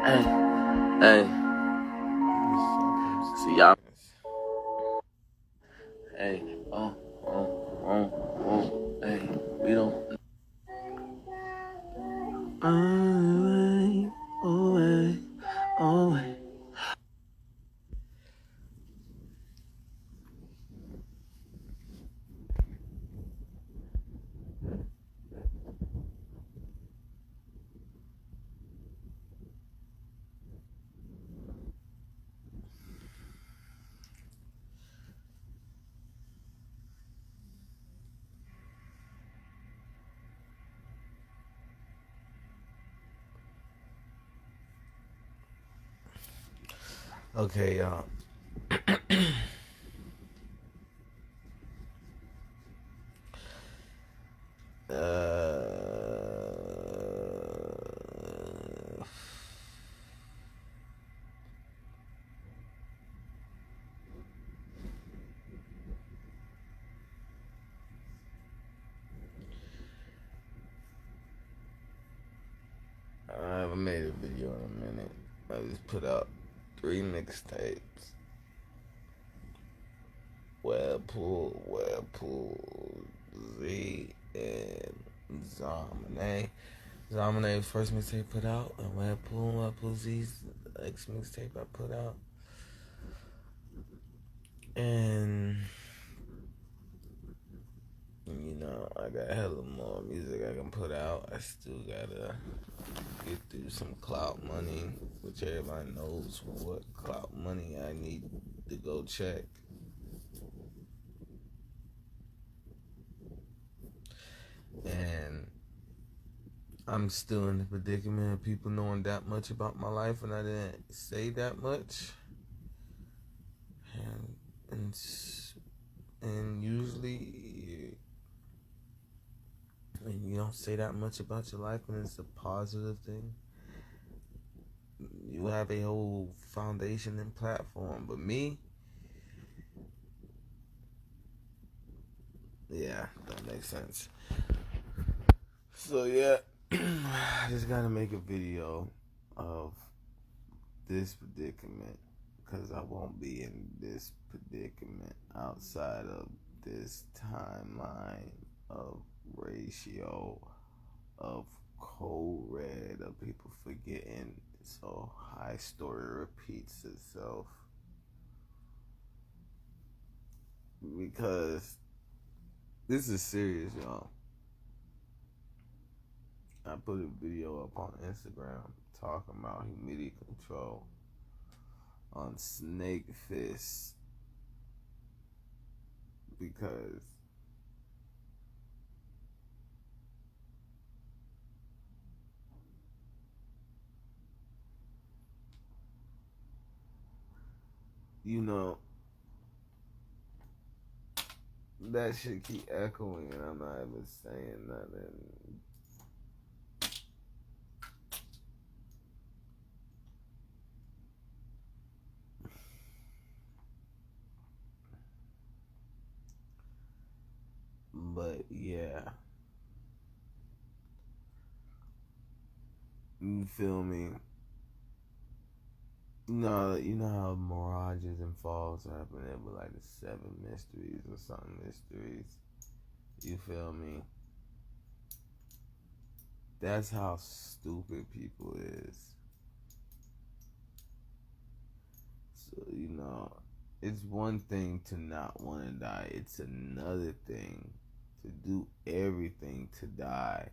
Hey, hey, see y'all. Hey, hey, we don't. Away. Okay, y'all. I haven't made a video in a minute. I just put out 3 mixtapes. Webpoolz, Z, and Zozzzztation. Zozzzation's first mixtape put out, and Webpoolz Z's next mixtape I put out. And you know, I got hella more music I can put out. I still gotta get through some clout money, which everybody knows what clout money I need to go check. And I'm still in the predicament of people knowing that much about my life, and I didn't say that much. And usually, when you don't say that much about your life, and it's a positive thing, you have a whole foundation and platform. But me, yeah, that makes sense. So yeah, I just gotta make a video of this predicament, because I won't be in this predicament outside of this timeline of ratio of code red of people forgetting. So high story repeats itself, because this is serious, y'all. I put a video up on Instagram talking about humidity control on Snake Fist, because you know that shit keep echoing and I'm not even saying nothing. But yeah, you feel me? You know how mirages and falls happen. There were like the 7 mysteries or something mysteries. You feel me? That's how stupid people is. So you know, it's one thing to not want to die. It's another thing to do everything to die,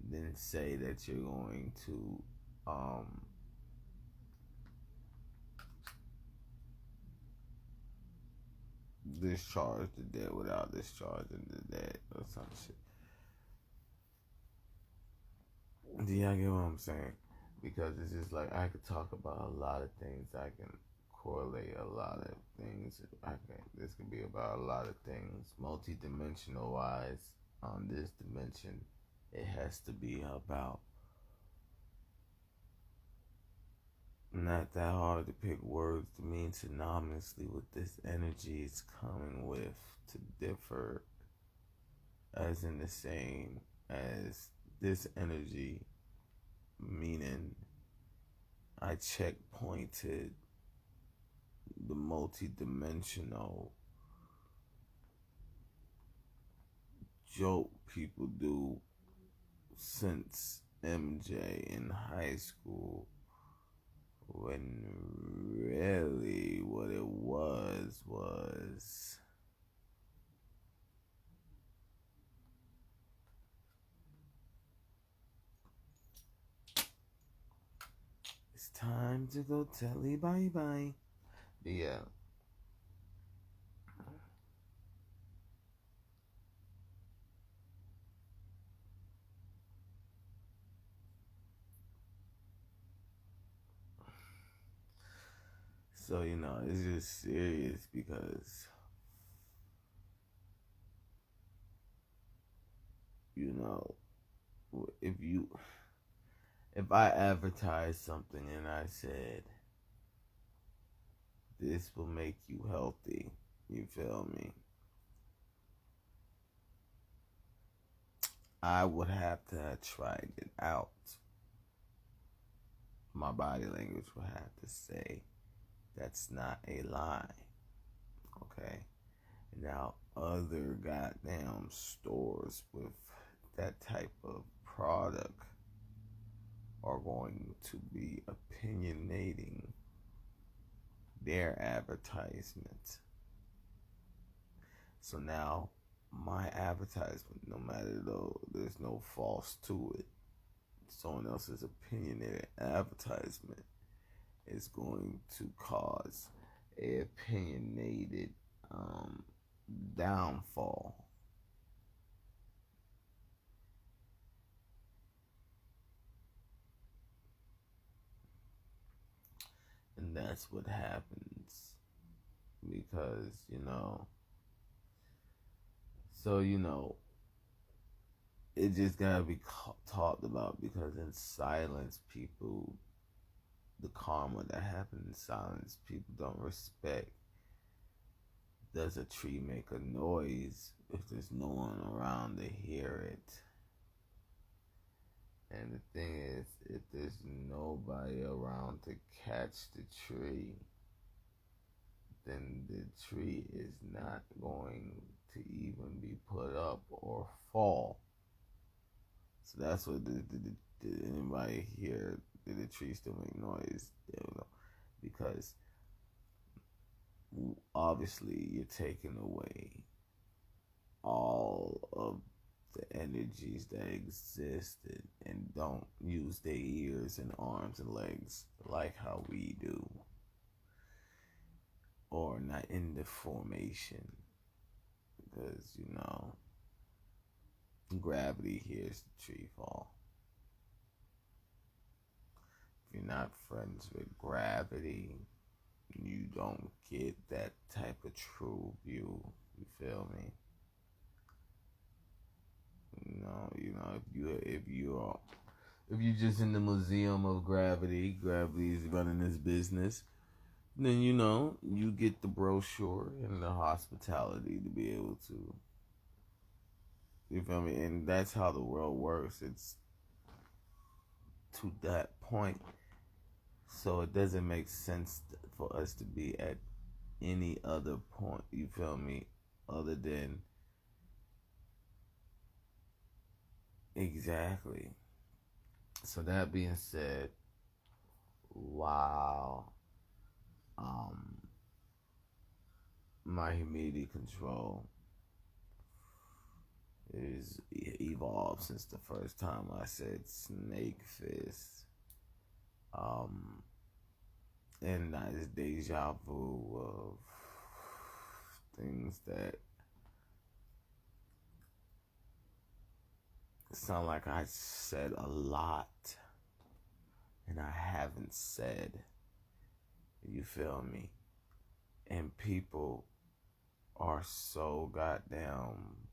and then say that you're going to discharge the dead without discharging the dead or some shit. Do y'all get what I'm saying? Because it's just like I could talk about a lot of things. I can correlate a lot of things. This could be about a lot of things, multi-dimensional wise. On this dimension, it has to be about. Not that hard to pick words to mean synonymously what this energy is coming with, to differ as in the same as this energy, meaning I checkpointed the multi-dimensional joke people do since MJ in high school, when really what it was it's time to go telly bye bye. Yeah. So, it's just serious because, you know, if I advertise something and I said, this will make you healthy, you feel me? I would have to have tried it out. My body language would have to say, that's not a lie. Okay? Now, other goddamn stores with that type of product are going to be opinionating their advertisement. So now, my advertisement, no matter though there's no false to it, someone else's opinionated advertisement is going to cause a opinionated downfall. And that's what happens because, it just gotta be talked about, because in silence, people, the karma that happens in silence, people don't respect. Does a tree make a noise if there's no one around to hear it? And the thing is, if there's nobody around to catch the tree, then the tree is not going to even be put up or fall. So that's what did anybody hear? Did the tree still make noise? Because obviously you're taking away all of the energies that existed and don't use their ears and arms and legs like how we do, or not in the formation, because gravity hears the tree fall. If you're not friends with gravity, you don't get that type of true view. You feel me? If you're just in the museum of gravity is running this business, then you get the brochure and the hospitality to be able to. You feel me? And that's how the world works. It's to that point. So it doesn't make sense for us to be at any other point, you feel me, other than exactly. So that being said, wow, my humidity control is evolved since the first time I said snake fist. And that is deja vu of things that sound like I said a lot and I haven't said. You feel me? And people are so goddamn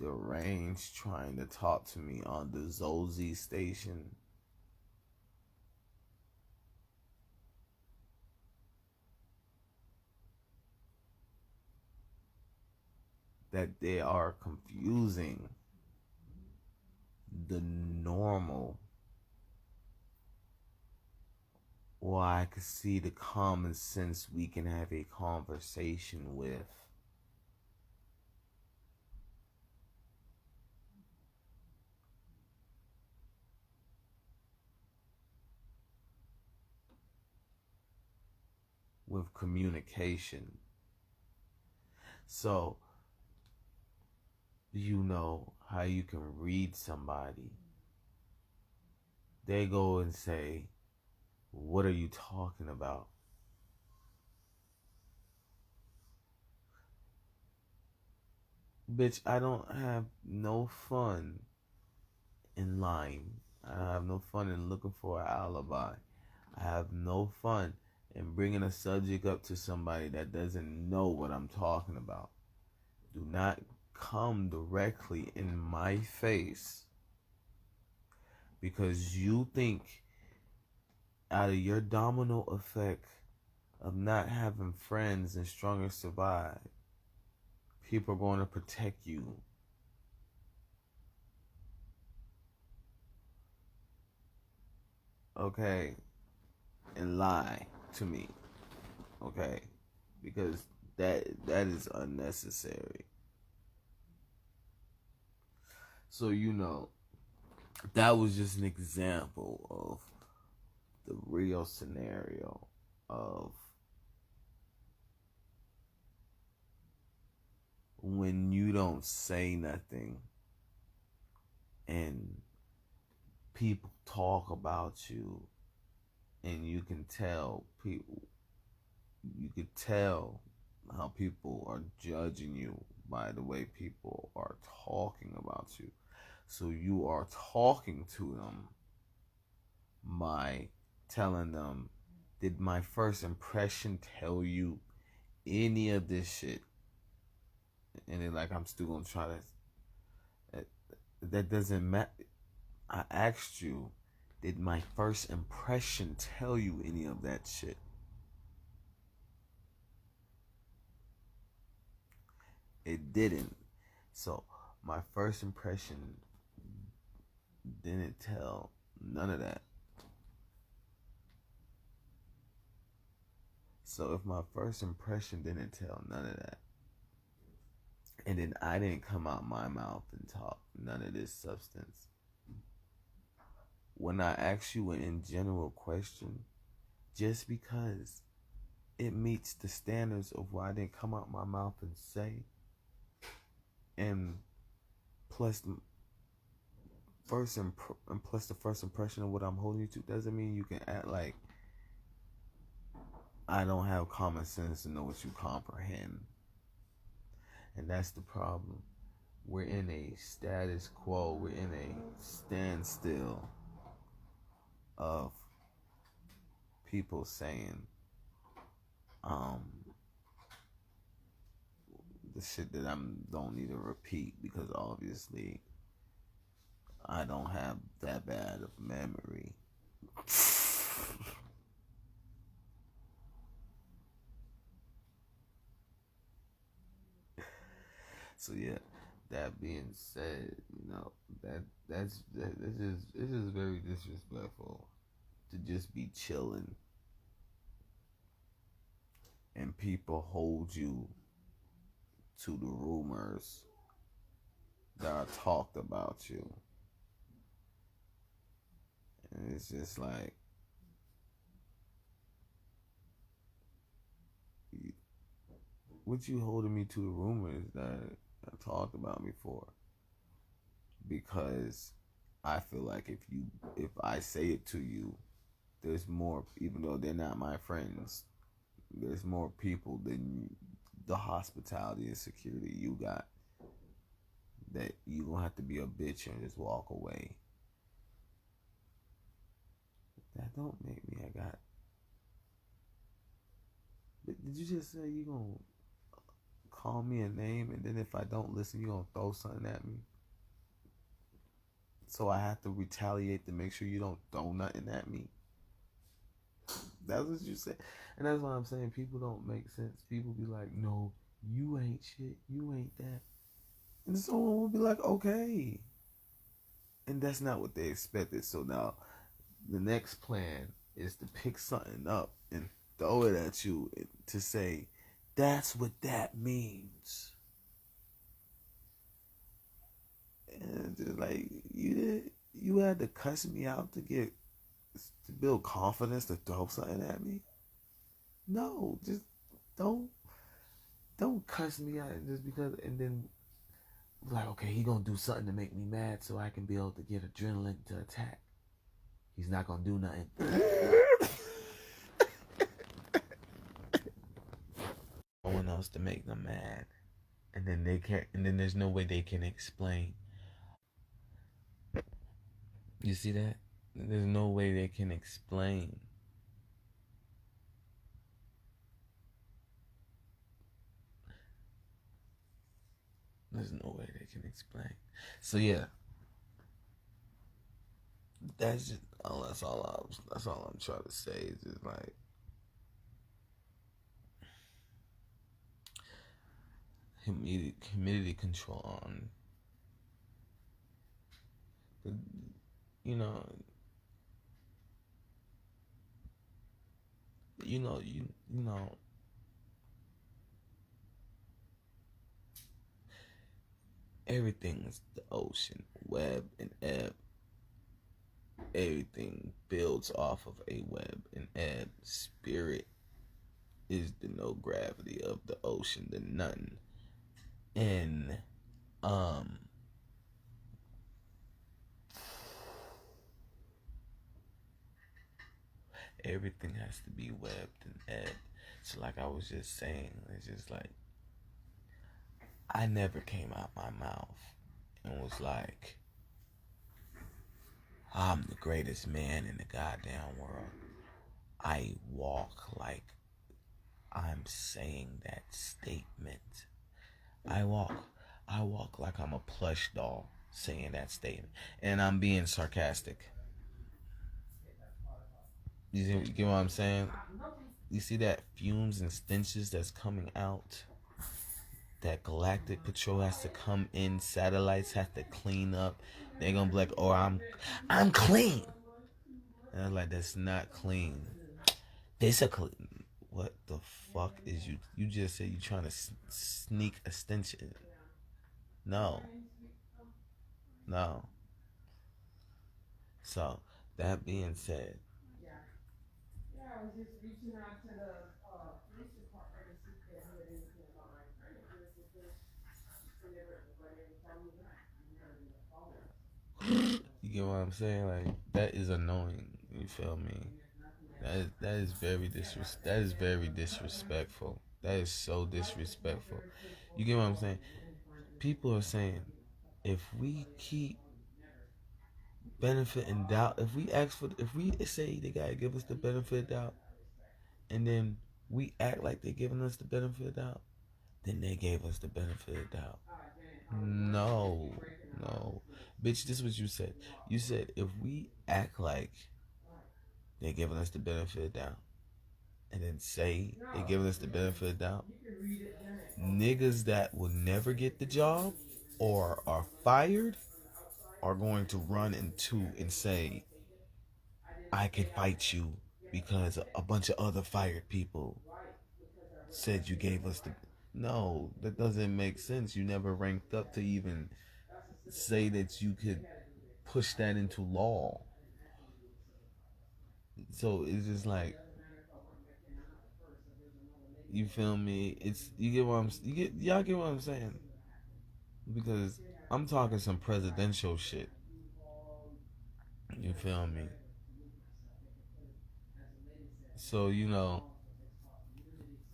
deranged trying to talk to me on the Zozzzztation. That they are confusing the normal or I could see the common sense we can have a conversation with. With communication. So, you know how you can read somebody. They go and say, "What are you talking about?" Bitch, I don't have no fun in lying. I have no fun in looking for an alibi. I have no fun in bringing a subject up to somebody that doesn't know what I'm talking about. Do not come directly in my face because you think out of your domino effect of not having friends and stronger survive, people are going to protect you. Okay? And lie to me. Okay? Because that is unnecessary. So, you know, that was just an example of the real scenario of when you don't say nothing and people talk about you, and you can tell how people are judging you by the way people are talking about you. So you are talking to them by telling them, did my first impression tell you any of this shit? And then, like, I'm still gonna try to. That doesn't matter. I asked you, did my first impression tell you any of that shit? It didn't. So my first impression didn't tell none of that. So if my first impression didn't tell none of that, and then I didn't come out my mouth and talk none of this substance, when I ask you an in general question, just because it meets the standards of what I didn't come out my mouth and say, and plus the first impression of what I'm holding you to, doesn't mean you can act like I don't have common sense to know what you comprehend. And that's the problem. We're in a status quo. We're in a standstill of people saying the shit that I don't need to repeat because obviously I don't have that bad of memory. So yeah, that being said, you know, this is very disrespectful to just be chilling and people hold you to the rumors that are talked about you. And it's just like, what you holding me to the rumors that talked about me for? Because I feel like if I say it to you, there's more, even though they're not my friends, there's more people than the hospitality and security you got, that you don't have to be a bitch and just walk away. That don't make me I got. But did you just say you gonna call me a name, and then if I don't listen, you gonna throw something at me? So I have to retaliate to make sure you don't throw nothing at me? That's what you said. And that's why I'm saying people don't make sense. People be like, no, you ain't shit. You ain't that. And someone will be like, okay. And that's not what they expected. So now the next plan is to pick something up and throw it at you to say, that's what that means. And just like you had to cuss me out to build confidence to throw something at me. No, just don't cuss me out just because, and then like, okay, he gonna do something to make me mad so I can be able to get adrenaline to attack. He's not gonna do nothing. No one else to make them mad, and then they can't, and then there's no way they can explain. You see that? There's no way they can explain. There's no way they can explain. So yeah, that's just that's all I'm trying to say. Is just like, humidity control on. You know, you know. Everything's the ocean, web and ebb. Everything builds off of a web and ebb. Spirit is the no gravity of the ocean, the nothing. And everything has to be webbed and ebbed. So like I was just saying, it's just like I never came out my mouth and was like, I'm the greatest man in the goddamn world. I walk like I'm saying that statement. I walk like I'm a plush doll saying that statement. And I'm being sarcastic. You get what I'm saying? You see that fumes and stenches that's coming out? That Galactic Patrol has to come in, satellites have to clean up. They're gonna be like, oh, I'm clean. And I'm like, that's not clean. Basically, what the fuck is you? You just said you trying to sneak a stench in. No. So, that being said, I was just reaching out to the police department to see if they heard anything about my credit. You get what I'm saying? Like, that is annoying. You feel me? That is very disrespectful. That is so disrespectful. You get what I'm saying? People are saying, if we keep benefit and doubt, if we say they gotta give us the benefit of doubt, and then we act like they're giving us the benefit of doubt, then they gave us the benefit of doubt. No. Bitch, this is what you said. You said if we act like they're giving us the benefit of doubt, and then say they're giving us the benefit of doubt, niggas that will never get the job or are fired are going to run into and say, I can fight you because a bunch of other fired people said you gave us the... No, that doesn't make sense. You never ranked up to even say that you could push that into law. So it's just like, you feel me? Y'all get what I'm saying? Because I'm talking some presidential shit. You feel me? So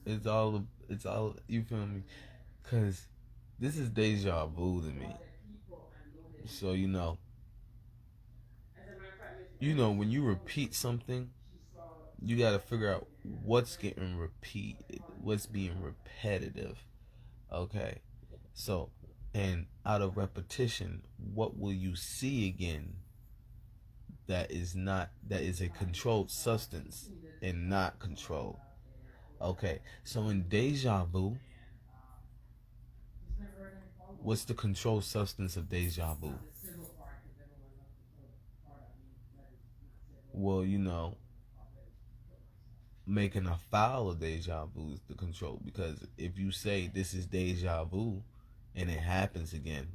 it's all. You feel me? Cause this is deja vu to me. So when you repeat something, you got to figure out what's getting repeated, what's being repetitive. Okay, so, and out of repetition, what will you see again that is a controlled substance and not controlled? Okay, so in deja vu, what's the controlled substance of deja vu? Well, making a file of deja vu is the control. Because if you say this is deja vu and it happens again,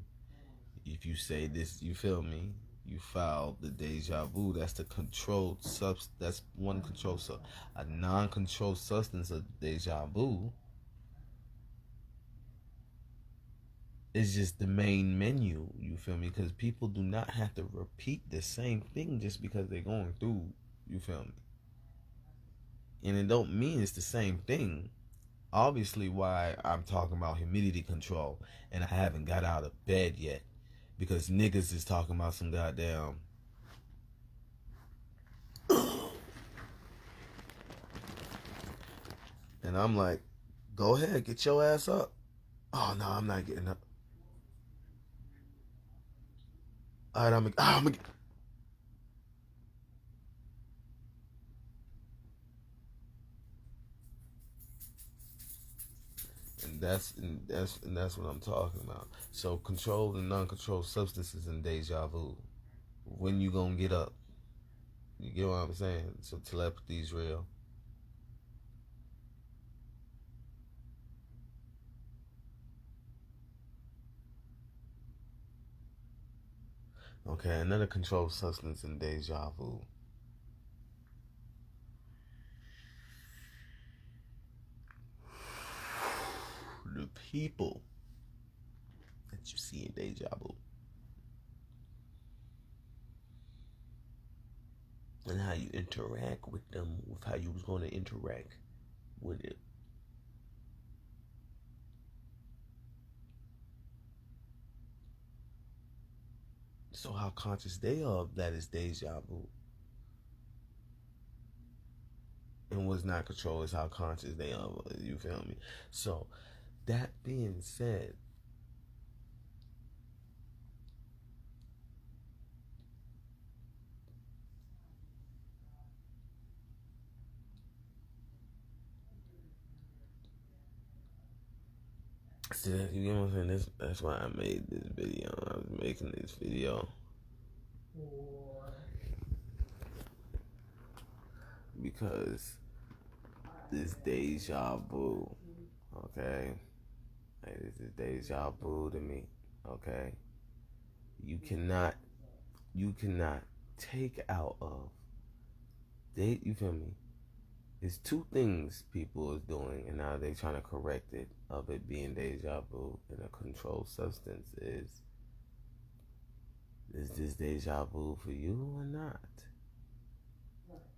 if you say this, you feel me? You file the deja vu. That's the controlled substance. That's one control. So a non-controlled substance of deja vu is just the main menu. You feel me? Because people do not have to repeat the same thing just because they're going through. You feel me? And it don't mean it's the same thing. Obviously, why I'm talking about humidity control and I haven't got out of bed yet, because niggas is talking about some goddamn and I'm like, go ahead, get your ass up. Oh no, I'm not getting up. All right, I'm gonna and that's what I'm talking about. So controlled and non-controlled substances and deja vu. When you gonna get up? You get what I'm saying? So telepathy is real. Okay, another controlled substance in deja vu. The people that you see in deja vu. And how you interact with them, with how you was going to interact with it. So how conscious they are of that is deja vu. And what's not controlled is how conscious they are. You feel me? So that being said, see, you get what I'm saying? That's why I made this video. I was making this video because this deja vu, okay? Like, this is deja vu to me, okay? You cannot take out of you feel me? It's two things people is doing, and now they're trying to correct it of it being deja vu and a controlled substance. Is this deja vu for you or not?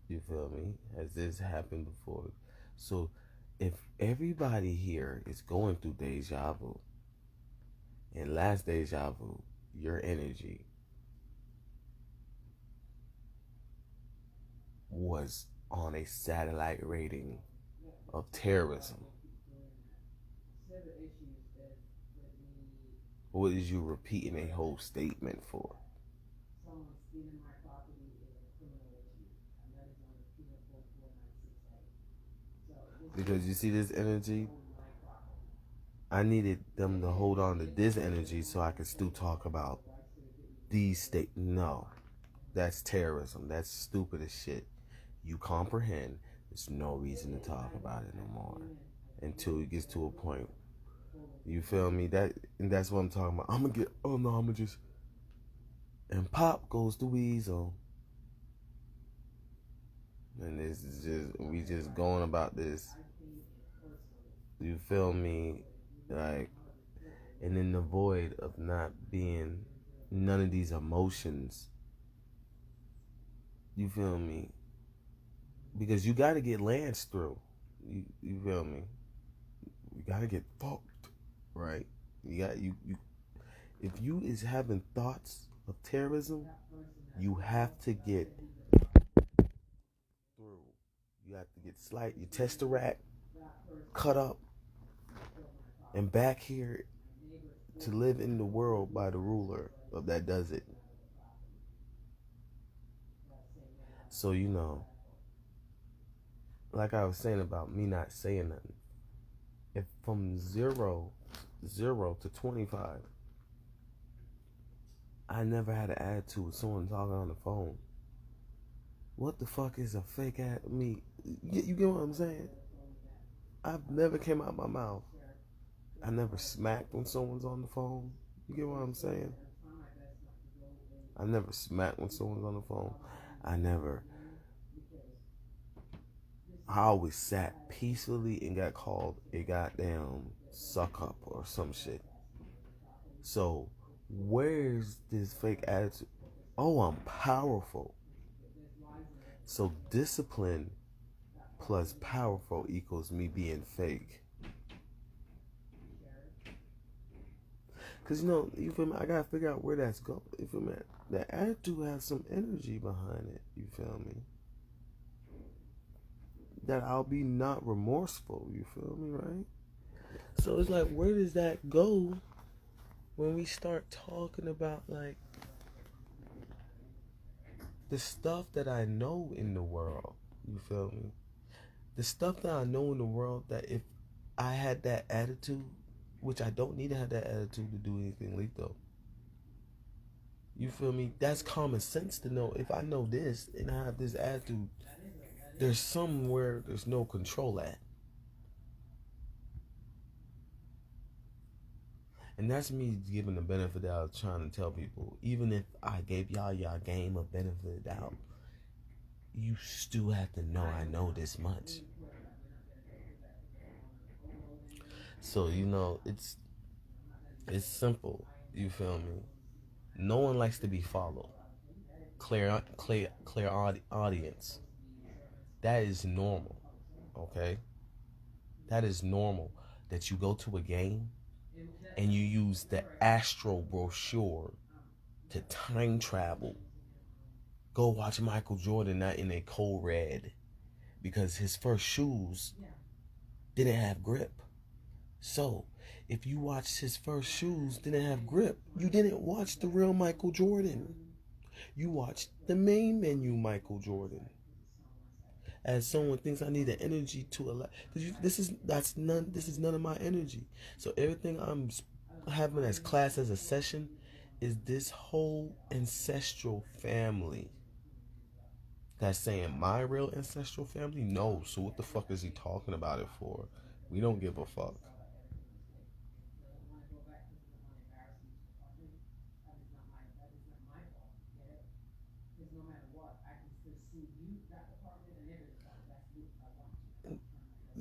You feel me? Has this happened before? So if everybody here is going through deja vu, and last deja vu, your energy was on a satellite rating of terrorism, what is you repeating a whole statement for? Because you see this energy, I needed them to hold on to this energy so I could still talk about these state. No, that's terrorism. That's stupid as shit. You comprehend. There's no reason to talk about it no more until it gets to a point. You feel me? And that's what I'm talking about. I'm gonna just. And pop goes the weasel. And this is we just going about this. You feel me? Like, and in the void of not being none of these emotions. You feel me? Because you got to get Lance through. You feel me? You got to get fucked, right? You if you is having thoughts of terrorism, you have to get through. You have to get slight. You test the rat, cut up, and back here to live in the world by the ruler of that does it. So like I was saying about me not saying nothing. If from zero to 25, I never had an attitude with someone talking on the phone. what the fuck is a fake ad? You get what I'm saying? I've never came out my mouth. I never smacked when someone's on the phone. You get what I'm saying? I never smacked when someone's on the phone. I always sat peacefully and got called a goddamn suck up or some shit. So, where's this fake attitude? Oh, I'm powerful. So, discipline plus powerful equals me being fake. Because, you feel me? I gotta figure out where that's going. You feel me? The attitude has some energy behind it. You feel me? That I'll be not remorseful. You feel me, right? So it's like, where does that go when we start talking about, like, the stuff that I know in the world? You feel me? The stuff that I know in the world, that if I had that attitude, which I don't need to have that attitude to do anything lethal. You feel me? That's common sense to know. If I know this and I have this attitude, there's somewhere there's no control at. And that's me giving the benefit of the doubt, trying to tell people, even if I gave y'all game a benefit of the doubt, you still have to know I know this much. So, it's simple. You feel me? No one likes to be followed. Clear audience. That is normal. Okay? That is normal. That you go to a game and you use the astral brochure to time travel. Go watch Michael Jordan not in a cold red because his first shoes didn't have grip. So, if you watched his first shoes didn't have grip, you didn't watch the real Michael Jordan. You watched the main menu Michael Jordan. As someone thinks I need the energy to allow, because this is none of my energy. So everything I'm having as class as a session is this whole ancestral family. That's saying my real ancestral family? No. So what the fuck is he talking about it for? We don't give a fuck.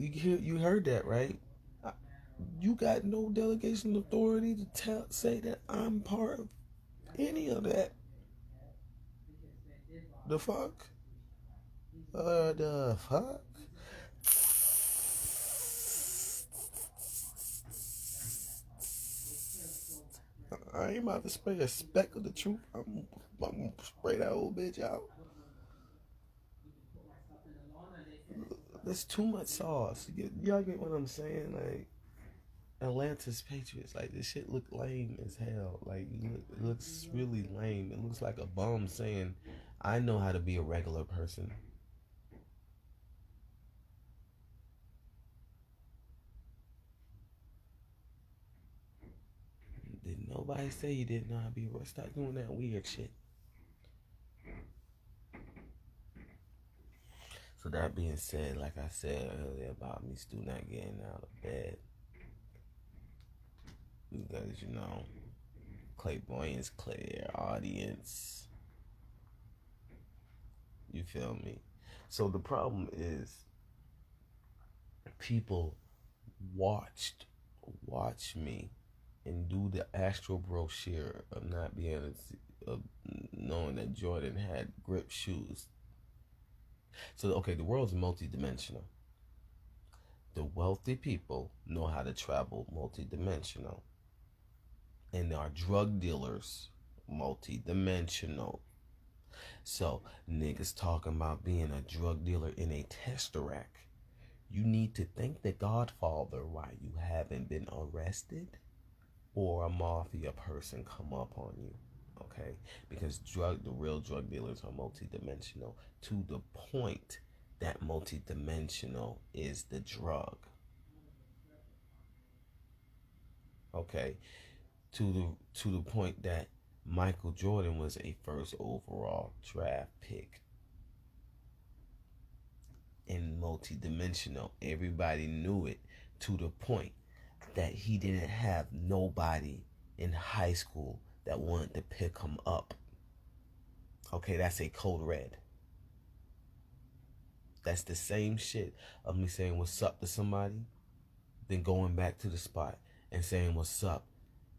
You heard that, right? You got no delegation authority to say that I'm part of any of that. The fuck? The fuck? I ain't about to spray a speck of the truth. I'm gonna spray that old bitch out. There's too much sauce. Y'all get what I'm saying? Like, Atlanta's Patriots. Like, this shit look lame as hell. Like, it looks really lame. It looks like a bum saying, I know how to be a regular person. Did nobody say you didn't know how to be a Stop doing that weird shit. So that being said, like I said earlier about me still not getting out of bed, because clairvoyance, clear audience. You feel me? So the problem is, people watch me and do the astral brochure of not being able to see, of knowing that Jordan had grip shoes. So okay, the world's multidimensional. The wealthy people know how to travel multidimensional, and our drug dealers multidimensional. So niggas talking about being a drug dealer in a tesseract. You need to thank the Godfather why you haven't been arrested or a mafia person come up on you. Okay? Because the real drug dealers are multidimensional to the point that multidimensional is the drug. Okay? To the point that Michael Jordan was a first overall draft pick. multidimensional. Everybody knew it, to the point that he didn't have nobody in high school that wanted to pick him up. Okay, that's a code red. That's the same shit of me saying what's up to somebody, then going back to the spot and saying what's up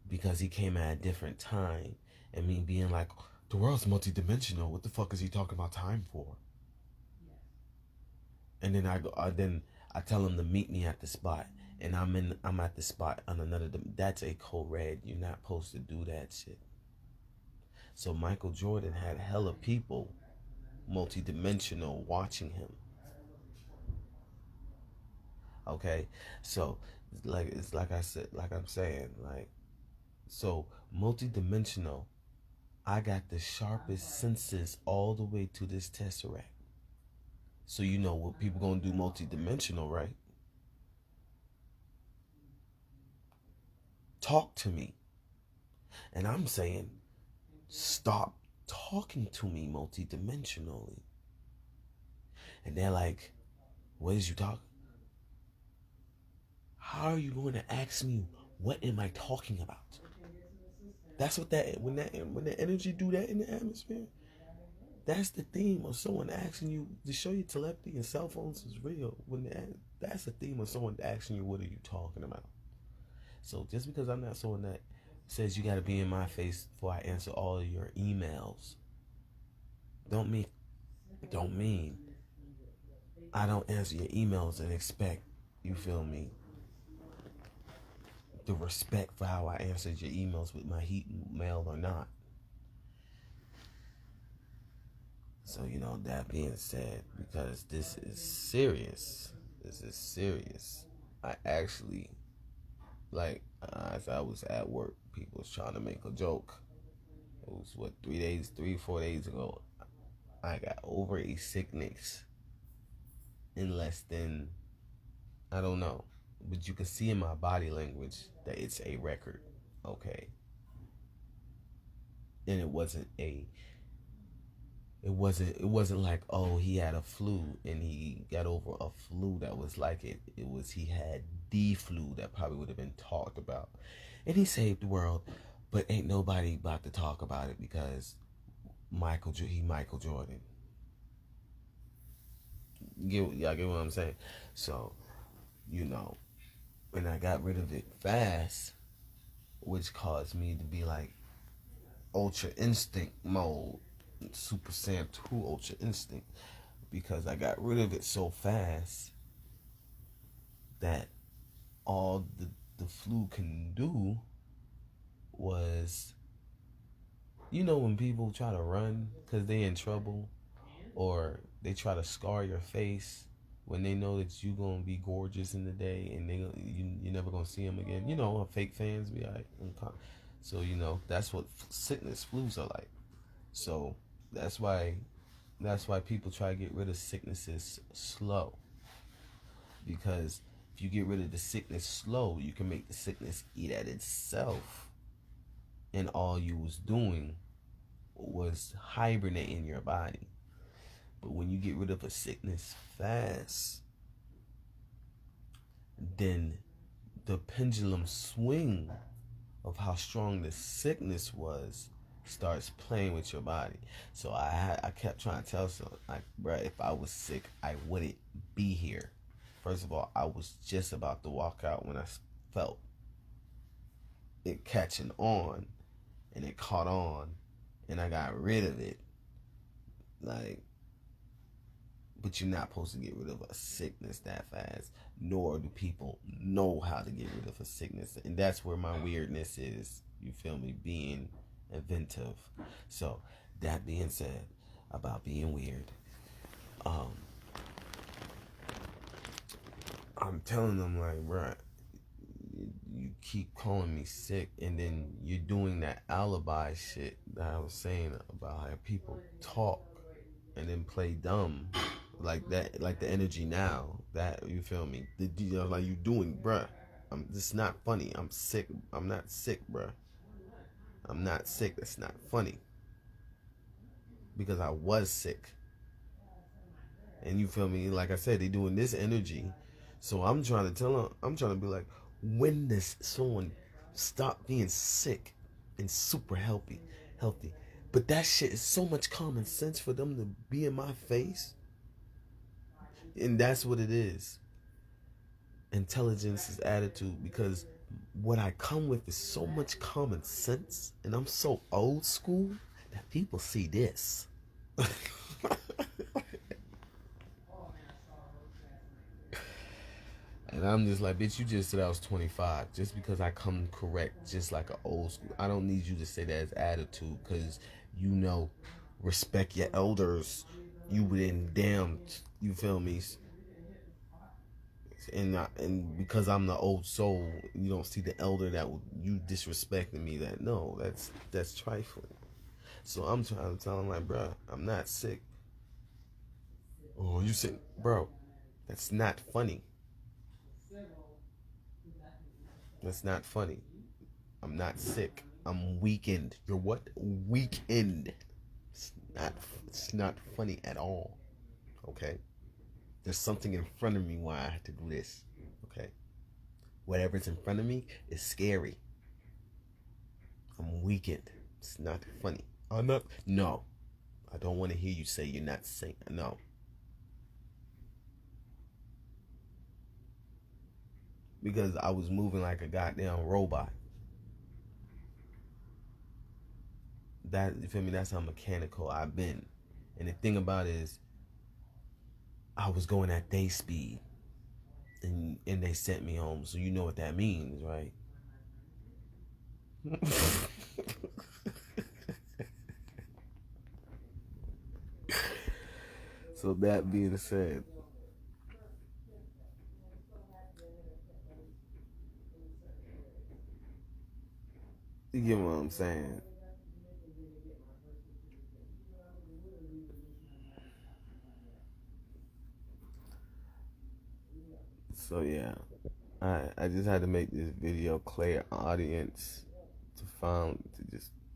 because he came at a different time, and me being like, the world's multidimensional. What the fuck is he talking about time for? And then I tell him to meet me at the spot, and I'm at the spot on another. That's a code red. You're not supposed to do that shit. So Michael Jordan had hella people, multidimensional, watching him. Okay, so it's like I said, like I'm saying, like, so multidimensional. I got the sharpest senses all the way to this tesseract. So you know what people gonna do multidimensional, right? Talk to me. And I'm saying, stop talking to me multidimensionally. And they're like, what is you talking? How are you going to ask me what am I talking about? That's what when the energy do that in the atmosphere. That's the theme of someone asking you to show you telepathy and cell phones is real. That's the theme of someone asking you, what are you talking about? So just because I'm not someone that says you got to be in my face before I answer all of your emails, don't mean I don't answer your emails and expect, you feel me, the respect for how I answered your emails with my heat mail or not. So, you know, that being said, because this is serious. I actually, like, as I was at work, people was trying to make a joke. It was, 4 days ago, I got over a sickness in less than, I don't know. But you can see in my body language that it's a record, okay? And it wasn't like, oh, he had a flu and he got over a flu that was like it. It was, he had the flu that probably would have been talked about. And he saved the world, but ain't nobody about to talk about it because Michael Jordan. Y'all get what I'm saying? So, you know, and I got rid of it fast, which caused me to be like Ultra Instinct mode, Super Saiyan 2 Ultra Instinct, because I got rid of it so fast that all the flu can do was, you know, when people try to run because they in trouble, or they try to scar your face when they know that you gonna be gorgeous in the day and you're never gonna see them again. You know, fake fans be like, so you know that's what flus are like. So that's why people try to get rid of sicknesses slow, because if you get rid of the sickness slow, you can make the sickness eat at itself, and all you was doing was hibernating your body. But when you get rid of a sickness fast, then the pendulum swing of how strong the sickness was starts playing with your body. So I kept trying to tell someone, like, bruh, if I was sick, I wouldn't be here. First of all, I was just about to walk out when I felt it catching on, and it caught on, and I got rid of it. Like, but you're not supposed to get rid of a sickness that fast, nor do people know how to get rid of a sickness. And that's where my weirdness is, you feel me, being inventive. So, that being said, about being weird, I'm telling them, like, bruh, you keep calling me sick, and then you're doing that alibi shit that I was saying about how people talk and then play dumb. Like that, like the energy now, that, you feel me, like you doing, bruh, it's not funny. I'm sick. I'm not sick, bruh. I'm not sick. That's not funny, because I was sick. And you feel me? Like I said, they doing this energy. So I'm trying to tell them, I'm trying to be like, when does someone stop being sick and super healthy? But that shit is so much common sense for them to be in my face. And that's what it is. Intelligence is attitude, because what I come with is so much common sense, and I'm so old school that people see this. And I'm just like, bitch, you just said I was 25. Just because I come correct, just like an old school. I don't need you to say that as attitude, because you know, respect your elders. You been damned. You feel me? And because I'm the old soul, you don't see the elder that you disrespecting me. That's trifling. So I'm trying to tell him like, bro, I'm not sick. Oh, you sick, bro? That's not funny. That's not funny. I'm not sick. I'm weakened. You're what? Weakened. It's not. It's not funny at all. Okay. There's something in front of me why I have to do this. Okay. Whatever's in front of me is scary. I'm weakened. It's not funny. I'm not. No. I don't want to hear you say you're not sick. No. Because I was moving like a goddamn robot. That, you feel me? That's how mechanical I've been. And the thing about it is, I was going at day speed, and they sent me home. So you know what that means, right? So that being said, you get what I'm saying? So yeah, I just had to make this video clear audience to find to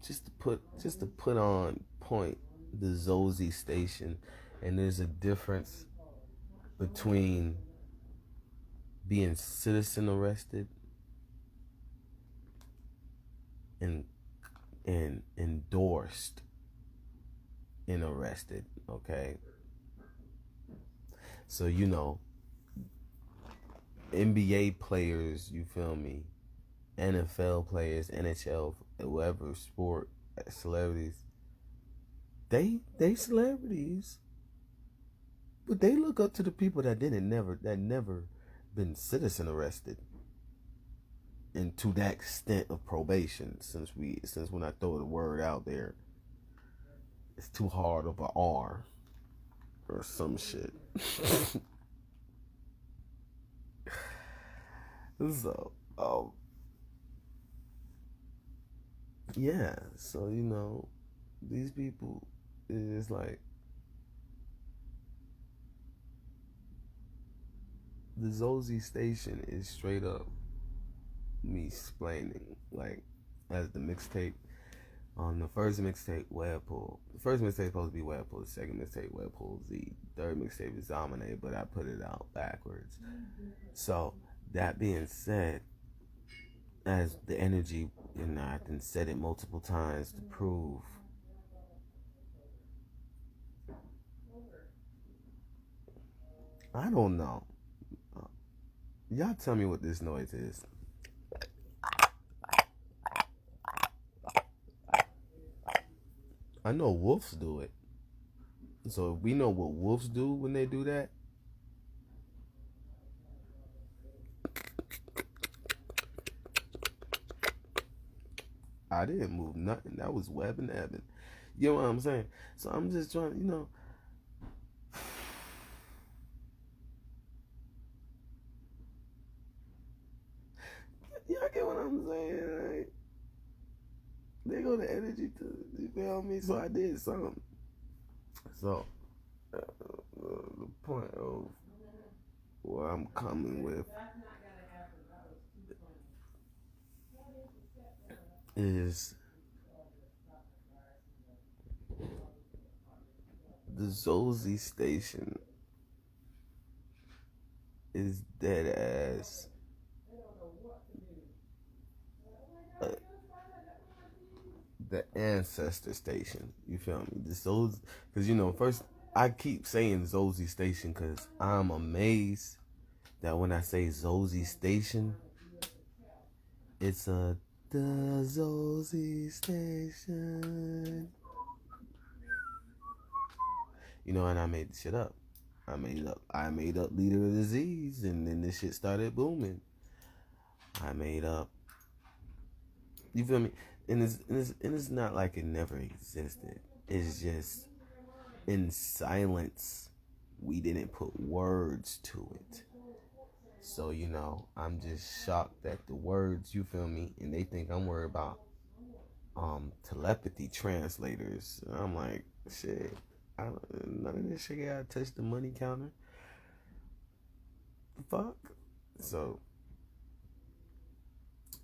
just to put on point the Zozzzztation, and there's a difference between being citizen arrested and endorsed and arrested. Okay, so you know, NBA players, you feel me, NFL players, NHL, whatever sport, celebrities, they celebrities, but they look up to the people that never been citizen arrested, and to that extent of probation. Since when I throw the word out there, it's too hard of a R or some shit. So, yeah. So you know, these people is like the Zozzzztation is straight up me explaining, like, as the mixtape on the first mixtape, Webpoolz. The first mixtape is supposed to be Webpoolz. The second mixtape, Webpoolz. The third mixtape is Dominate, but I put it out backwards. So that being said, as the energy, and I done said it multiple times to prove, I don't know. Y'all tell me what this noise is. I know wolves do it. So if we know what wolves do when they do that, I didn't move nothing. That was Web and Evan. You know what I'm saying? So I'm just trying to, you know. Y'all get what I'm saying, right? They go to energy to, you feel me? So I did something. So the point of what I'm coming with is the Zozzzztation is dead ass the ancestor station. You feel me? The Zoz, because first I keep saying Zozzzztation because I'm amazed that when I say Zozzzztation, it's the Zozzzztation. And I made the shit up. I made up Leader of the Z's, and then this shit started booming. I made up. You feel me? And it's not like it never existed. It's just in silence, we didn't put words to it. So I'm just shocked that the words, you feel me, and they think I'm worried about telepathy translators. And I'm like, shit, none of this shit gotta touch the money counter. The fuck? So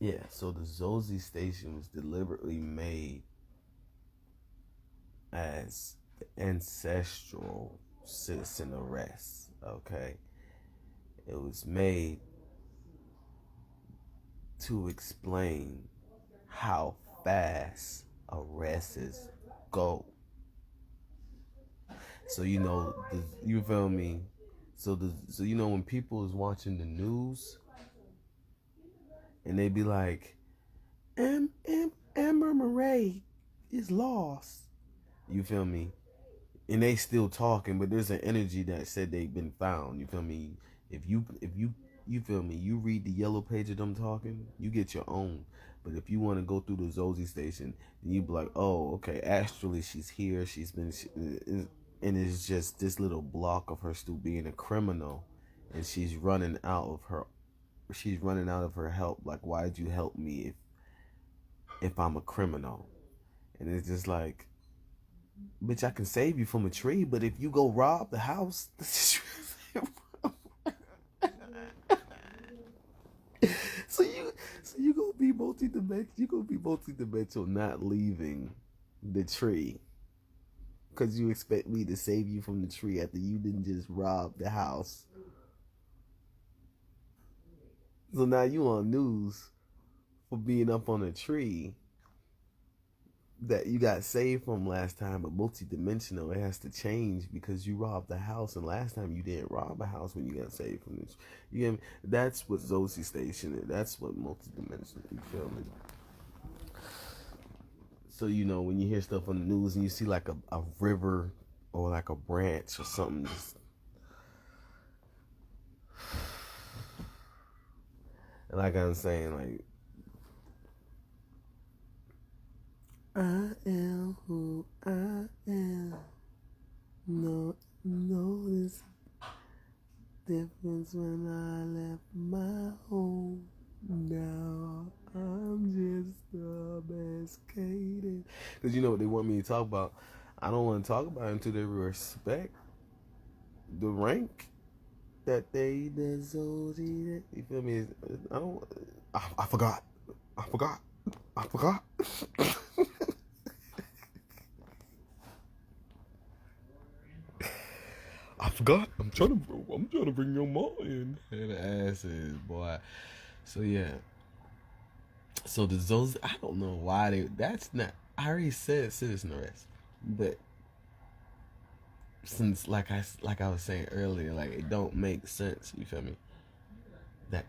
yeah, so the Zozzzztation was deliberately made as the ancestral citizen arrest. Okay, it was made to explain how fast arrests go. So you feel me? So when people is watching the news and they be like, Amber Murray is lost. You feel me? And they still talking, but there's an energy that said they've been found. You feel me? If you feel me, you read the yellow page of them talking, you get your own. But if you want to go through the Zozzzztation, then you be like, oh, okay, astrally she's here. And it's just this little block of her still being a criminal, and she's running out of her help. Like, why'd you help me if I'm a criminal? And it's just like, bitch, I can save you from a tree, but if you go rob the house, so you gonna be multi-dimensional. You gonna be multi-dimensional, not leaving the tree, because you expect me to save you from the tree after you didn't just rob the house. So now you on news for being up on a tree that you got saved from last time, but multi-dimensional, it has to change because you robbed the house, and last time you didn't rob a house when you got saved from this. You get me? That's what Zozzzztation is. That's what multi-dimensional. You feel me? So when you hear stuff on the news and you see like a river or like a branch or something, and like I'm saying, like, I am who I am. No, notice difference when I left my home. Now I'm just domesticated. Because what they want me to talk about. I don't want to talk about it until they respect the rank that they deserve. You feel me? I forgot. I forgot. I'm trying to bring your mom in. And asses, boy. So yeah. So the Zoz, I don't know why that's not. I already said citizen arrest, but since like I was saying earlier, like, it don't make sense. You feel me? That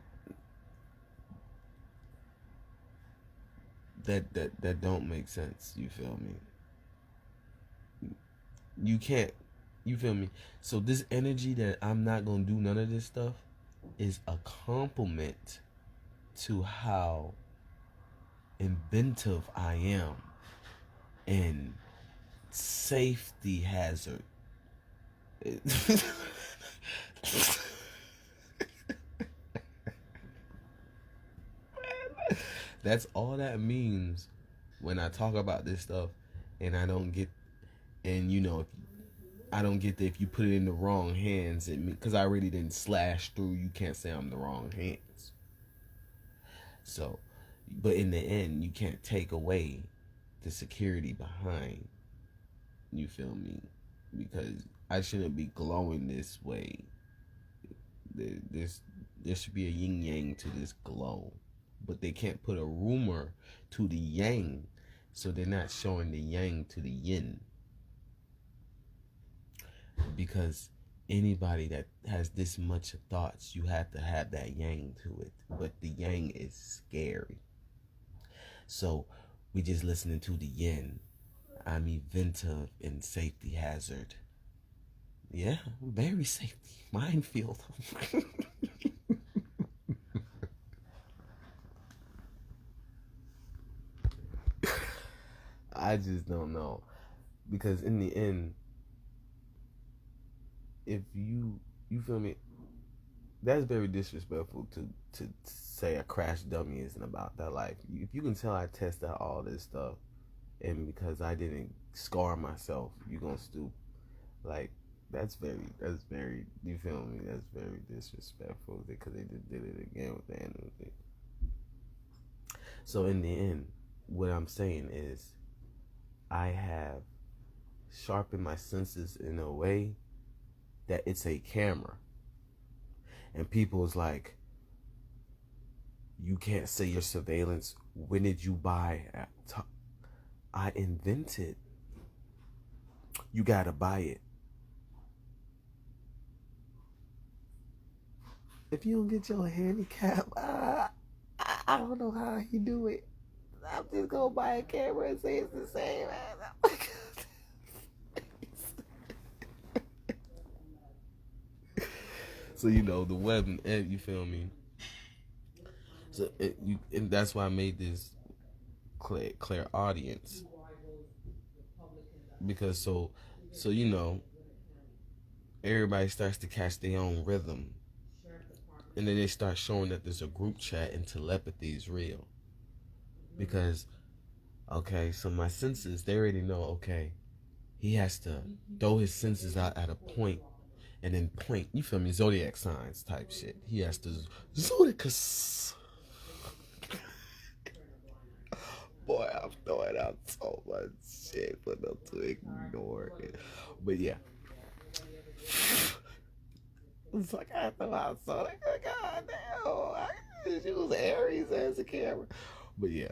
don't make sense. You feel me? You can't. You feel me? So this energy that I'm not gonna do none of this stuff is a compliment to how inventive I am and safety hazard. That's all that means when I talk about this stuff, and I don't get, and I don't get that if you put it in the wrong hands, because I really didn't slash through, you can't say I'm the wrong hands. So, but in the end, you can't take away the security behind. You feel me? Because I shouldn't be glowing this way. there should be a yin yang to this glow, but they can't put a rumor to the yang, so they're not showing the yang to the yin, because anybody that has this much thoughts, you have to have that yang to it, but the yang is scary. So we just listening to the yin. I'm inventive and safety hazard. Yeah, very safety minefield. I just don't know, because in the end, if you feel me, that's very disrespectful to say a crash dummy isn't about that life. If you can tell I tested out all this stuff, and because I didn't scar myself, you gonna stoop. Like, that's very, you feel me? That's very disrespectful, because they just did it again with the end of it. So in the end, what I'm saying is, I have sharpened my senses in a way that it's a camera. And people's like, you can't say your surveillance. When did you buy? I invented. You gotta buy it. If you don't get your handicap, I don't know how he do it. I'm just gonna buy a camera and say it's the same. So the web, you feel me? So and that's why I made this clear audience, because so everybody starts to catch their own rhythm, and then they start showing that there's a group chat and telepathy is real. Because okay, so my senses, they already know. Okay, he has to throw his senses out at a point, and then point. You feel me? Zodiac signs type shit. He has to Zodicus. Boy, I'm throwing out so much shit for them to ignore it. But yeah. It's like I throw out so god damn, I can use Aries as a camera. But yeah.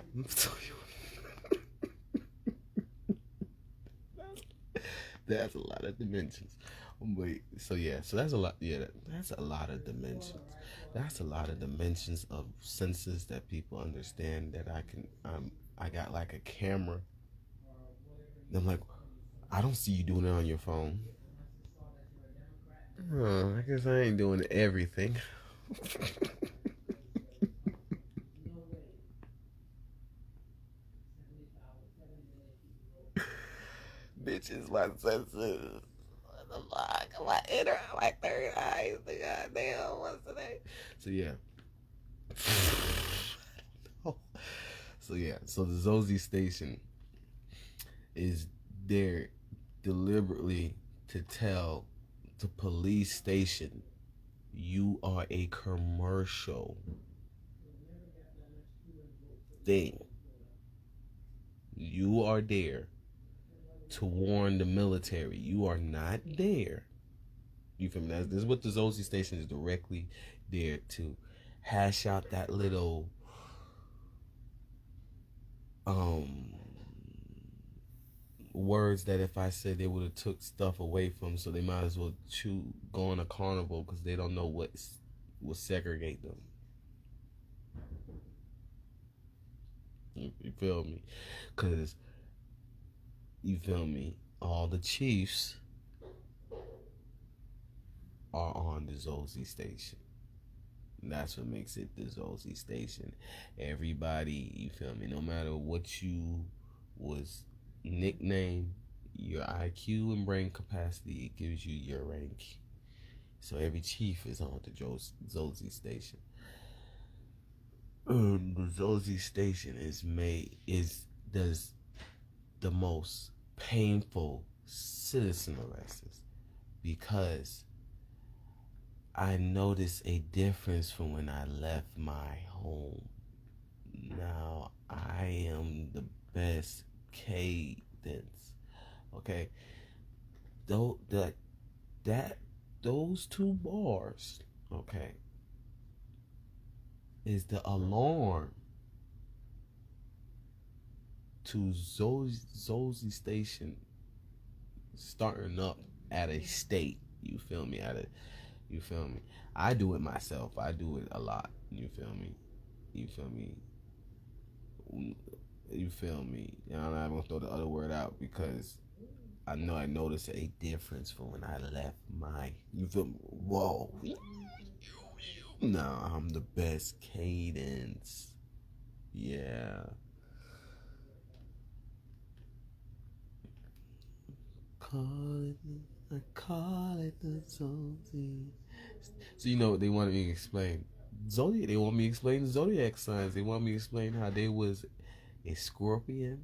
That's a lot of dimensions. Wait, so that's a lot. Yeah, that's a lot of dimensions. That's a lot of dimensions of senses that people understand that I got like a camera. And I'm like, I don't see you doing it on your phone. Oh, I guess I ain't doing everything. Bitches, my senses. The fuck? My inner, my third eye. Goddamn, what's the name? So yeah. So the Zozzzztation is there deliberately to tell the police station, you are a commercial thing. You are there to warn the military. You are not there. You feel me? This is what the Zozzzztation is directly there to hash out that little words that if I said they would have took stuff away from, so they might as well go on a carnival because they don't know what will segregate them. You feel me? Because, you feel me, all the chiefs are on the Zozzzztation. That's what makes it the Zozzzztation. Everybody, you feel me, no matter what you was nicknamed, your IQ and brain capacity, it gives you your rank. So every chief is on the Zozzzztation. The Zozzzztation does the most painful citizen arrests, because I noticed a difference from when I left my home. Now I am the best cadence. Okay, those 2 bars okay, is the alarm to Zozzzztation starting up at a state. You feel me? You feel me? I do it myself. I do it a lot. You feel me? You feel me? You feel me? I'm not gonna throw the other word out because I know I noticed a difference from when I left my. You feel me? Whoa. Nah, I'm the best cadence. Yeah. I call it the Zodiac. So you know what they wanted me to explain? Zodiac. They want me to explain the zodiac signs. They want me to explain how they was a Scorpion,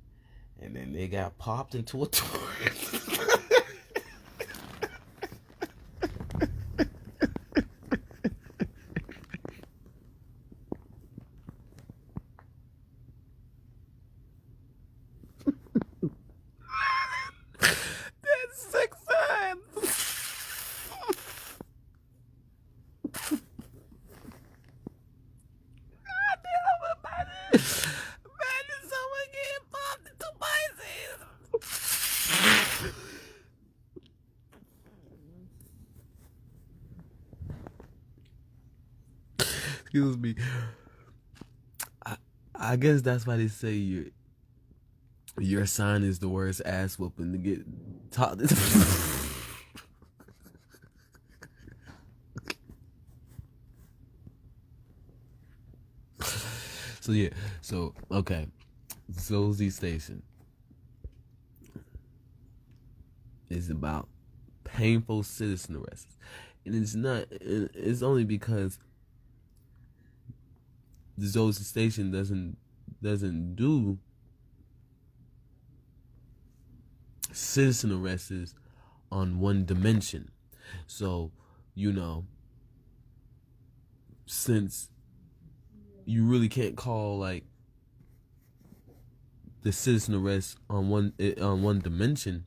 and then they got popped into a Taurus. That's 6 signs. Imagine someone getting popped into Pisces. Excuse me. I guess that's why they say your sign is the worst ass whooping to get taught. So yeah, so okay, Zozzzztation is about painful citizen arrests, and it's not. It's only because the Zozzzztation doesn't do citizen arrests on one dimension. So you know, since you really can't call like the citizen arrest on one dimension,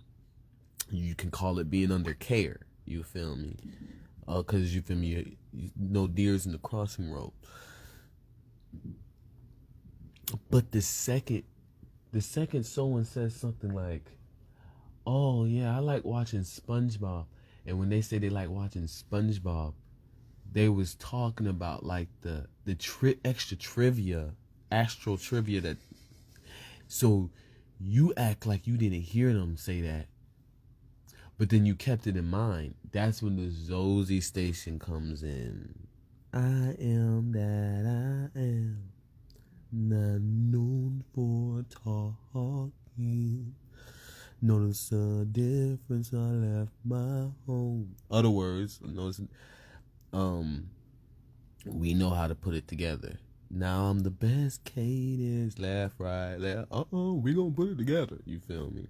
you can call it being under care. You feel me? Cause you feel me? You know, deers in the crossing road. But the second someone says something like, "Oh yeah, I like watching SpongeBob," and when they say they like watching SpongeBob, they was talking about like the extra trivia, astral trivia that. So you act like you didn't hear them say that, but then you kept it in mind. That's when the Zozzzztation comes in. I am that I am, not known for talking. Notice the difference, I left my home. Other words, notice, we know how to put it together. Now I'm the best cadence, left, right, left. We gonna put it together. You feel me?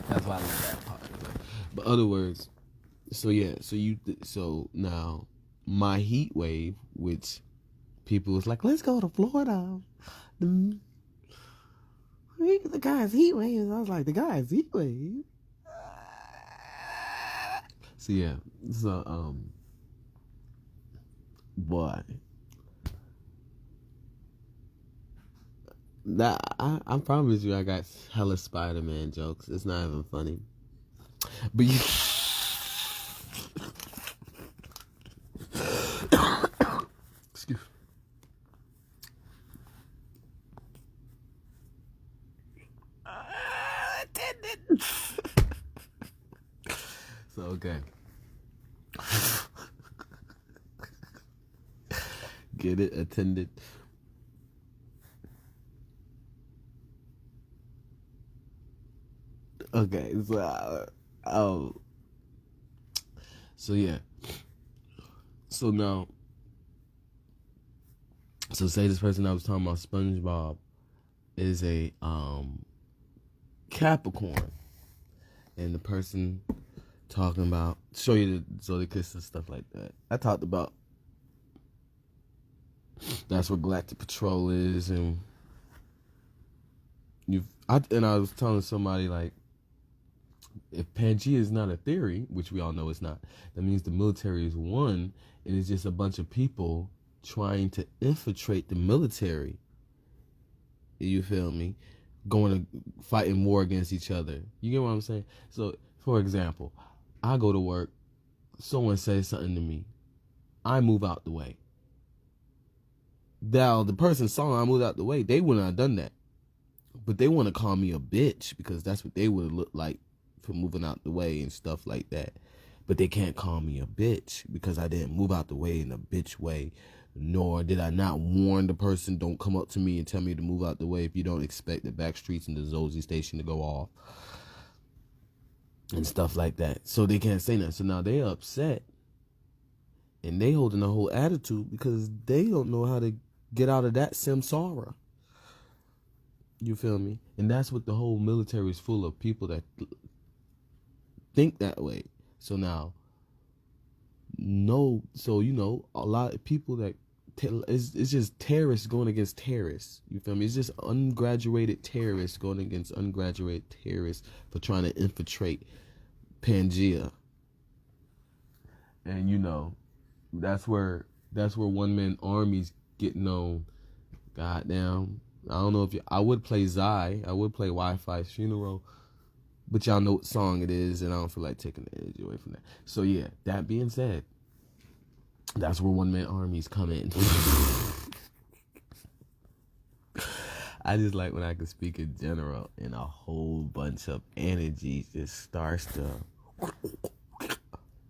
That's why I love that part. But other words, so yeah, so now my heat wave, which people was like, let's go to Florida. The guy's heat wave. I was like, the guy's heat wave. So yeah, so boy. That I promise you, I got hella Spider-Man jokes. It's not even funny, but you. Excuse. Attendant. So okay. Get it, attendant. Okay, so yeah. So now, so say this person I was talking about, SpongeBob, is a Capricorn, and the person talking about show you the zodiac and stuff like that. I talked about that's what Galactic Patrol is, and I was telling somebody like, if Pangea is not a theory, which we all know it's not, that means the military is one, and it's just a bunch of people trying to infiltrate the military. You feel me? Going to fighting war against each other. You get what I'm saying? So, for example, I go to work, someone says something to me, I move out the way. Now, the person saw I moved out the way, they wouldn't have done that. But they want to call me a bitch because that's what they would have looked like for moving out the way and stuff like that. But they can't call me a bitch because I didn't move out the way in a bitch way, nor did I not warn the person, don't come up to me and tell me to move out the way if you don't expect the back streets and the Zozzzztation to go off and stuff like that. So they can't say that. So now they're upset and they holding a whole attitude because they don't know how to get out of that samsara. You feel me? And that's what the whole military is full of, people that think that way. So now, a lot of people that, it's just terrorists going against terrorists. You feel me? It's just ungraduated terrorists going against ungraduated terrorists for trying to infiltrate Pangea. And that's where one-man armies get known. Goddamn. I don't know if I would play Zai. I would play Wi-Fi's Funeral. But y'all know what song it is, and I don't feel like taking the energy away from that. So yeah, that being said, that's where one-man armies come in. I just like when I can speak in general and a whole bunch of energy just starts to,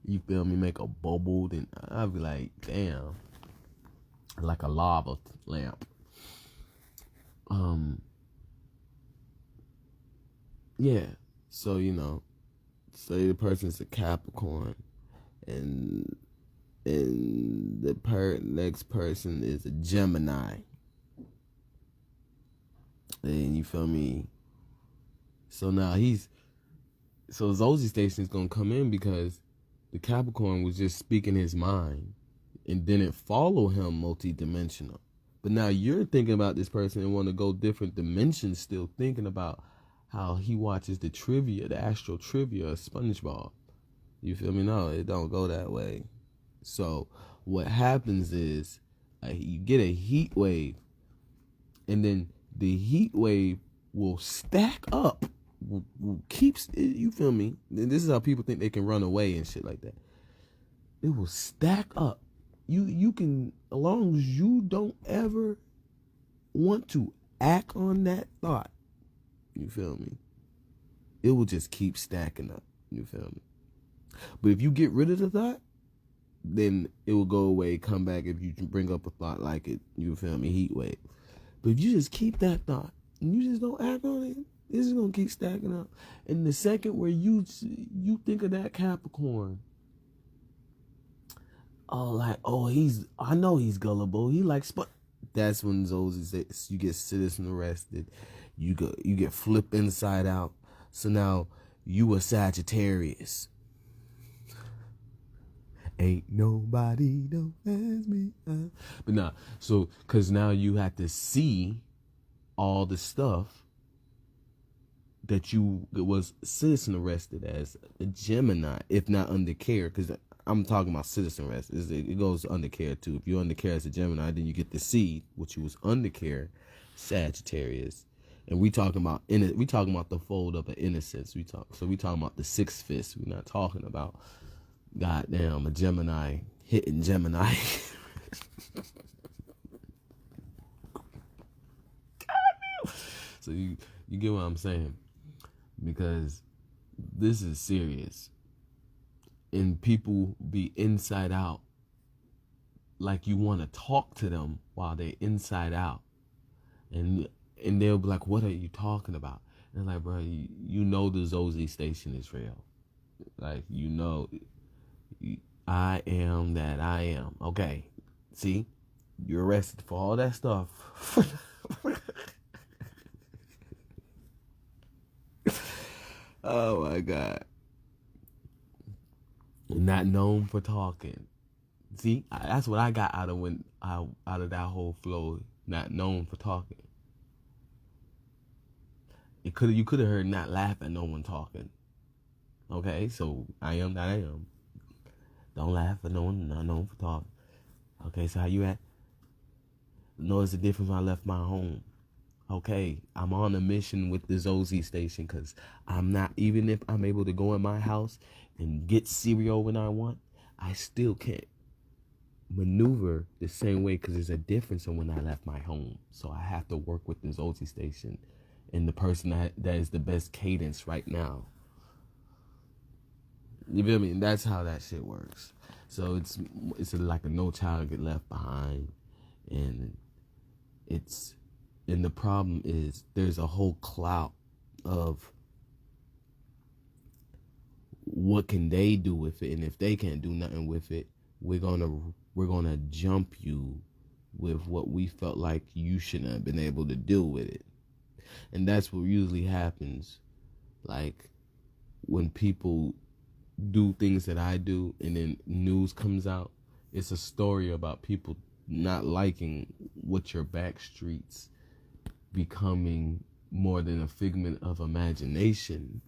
you feel me, make a bubble, then I'll be like, damn, like a lava lamp. Yeah. So, say the person's a Capricorn and the next person is a Gemini. And you feel me? So now Zozzzztation is going to come in because the Capricorn was just speaking his mind and didn't follow him multidimensional. But now you're thinking about this person and want to go different dimensions, still thinking about how he watches the astro trivia of SpongeBob. You feel me? No, it don't go that way. So what happens is you get a heat wave, and then the heat wave will stack up, keeps, you feel me? And this is how people think they can run away and shit like that. It will stack up. You can, as long as you don't ever want to act on that thought, you feel me, it will just keep stacking up. You feel me? But if you get rid of the thought, then it will go away, come back if you bring up a thought like it. You feel me? Heat wave. But if you just keep that thought and you just don't act on it, this is gonna keep stacking up. And the second where you think of that Capricorn, I know he's gullible. He likes that's when Zozzzztation, you get citizen arrested. You get flipped inside out. So now you a Sagittarius. Ain't nobody knows me. But nah, so because now you have to see all the stuff that you was citizen arrested as a Gemini, if not under care, because I'm talking about citizen arrest. It goes under care too. If you're under care as a Gemini, then you get to see what you was under care, Sagittarius. And we talking about the fold up of innocence. We talking about the sixth fist. We're not talking about goddamn a Gemini hitting Gemini. So you get what I'm saying? Because this is serious. And people be inside out. Like you want to talk to them while they're inside out. And they'll be like, what are you talking about? And like, bro, you know the Zozzzztation is real. Like, I am that I am. Okay. See? You're arrested for all that stuff. Oh my God. Not known for talking. See? That's what I got out of that whole flow. Not known for talking. You could have heard not laugh at no one talking. Okay, so I am that I am. Don't laugh at no one. Not known for talking. Okay, so how you at? No, it's the difference when I left my home. Okay, I'm on a mission with the Zozzzztation because I'm not, even if I'm able to go in my house and get cereal when I want, I still can't maneuver the same way because there's a difference in when I left my home. So I have to work with the Zozzzztation and the person that is the best cadence right now. You feel me? And that's how that shit works. So it's like a no child get left behind, and the problem is there's a whole clout of what can they do with it, and if they can't do nothing with it, we're gonna jump you with what we felt like you shouldn't have been able to do with it. And that's what usually happens, like when people do things that I do and then news comes out, it's a story about people not liking what your back streets becoming more than a figment of imagination.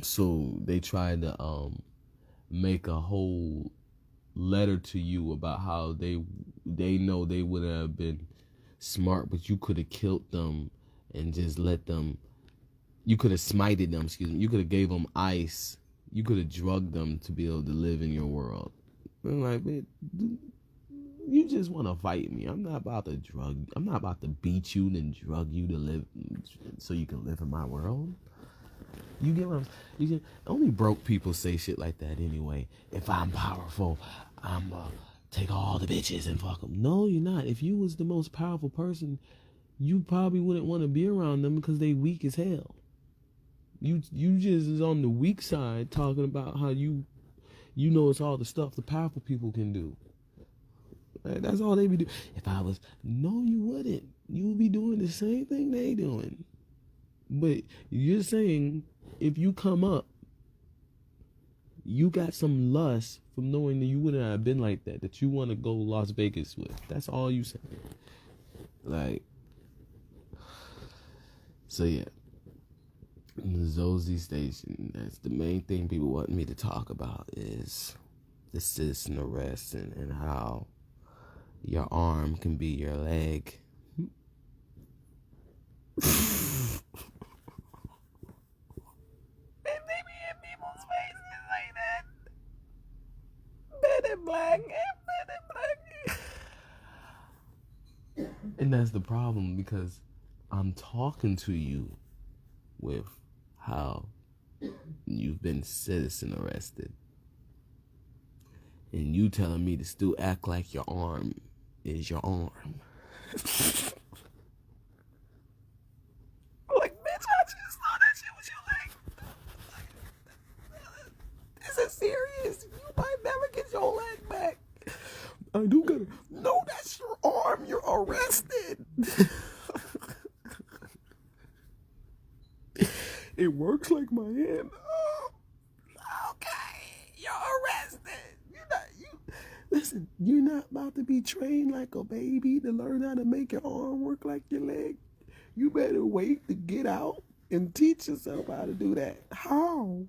So they tried to make a whole letter to you about how they know they would have been smart, but you could have killed them and just let them. You could have smited them, you could have gave them ice. You could have drugged them to be able to live in your world. I'm like, man, you just want to fight me. I'm not about to beat you and drug you to live so you can live in my world. You get what only broke people say shit like that anyway. If I'm powerful, I'm take all the bitches and fuck them. No, you're not. If you was the most powerful person, you probably wouldn't want to be around them because they weak as hell. You just is on the weak side talking about how you know it's all the stuff the powerful people can do. Like, that's all they be doing. If I was, no, you wouldn't. You would be doing the same thing they doing. But you're saying if you come up, you got some lust from knowing that you wouldn't have been like that you want to go Las Vegas with. That's all you saying. Like, so yeah. The Zozzzztation, that's the main thing people want me to talk about, is the citizen arrest and how your arm can be your leg. And they be in people's faces like that. Men in black, men in black. And that's the problem, because I'm talking to you with how you've been citizen arrested, and you telling me to still act like your arm is your arm. Like, bitch, I just thought that shit was your leg. Is it serious? You might never get your leg back. I do gotta. No, that's your arm. You're arrested. It works like my hand. Oh, okay, you're arrested. Listen, you're not about to be trained like a baby to learn how to make your arm work like your leg. You better wait to get out and teach yourself how to do that. How?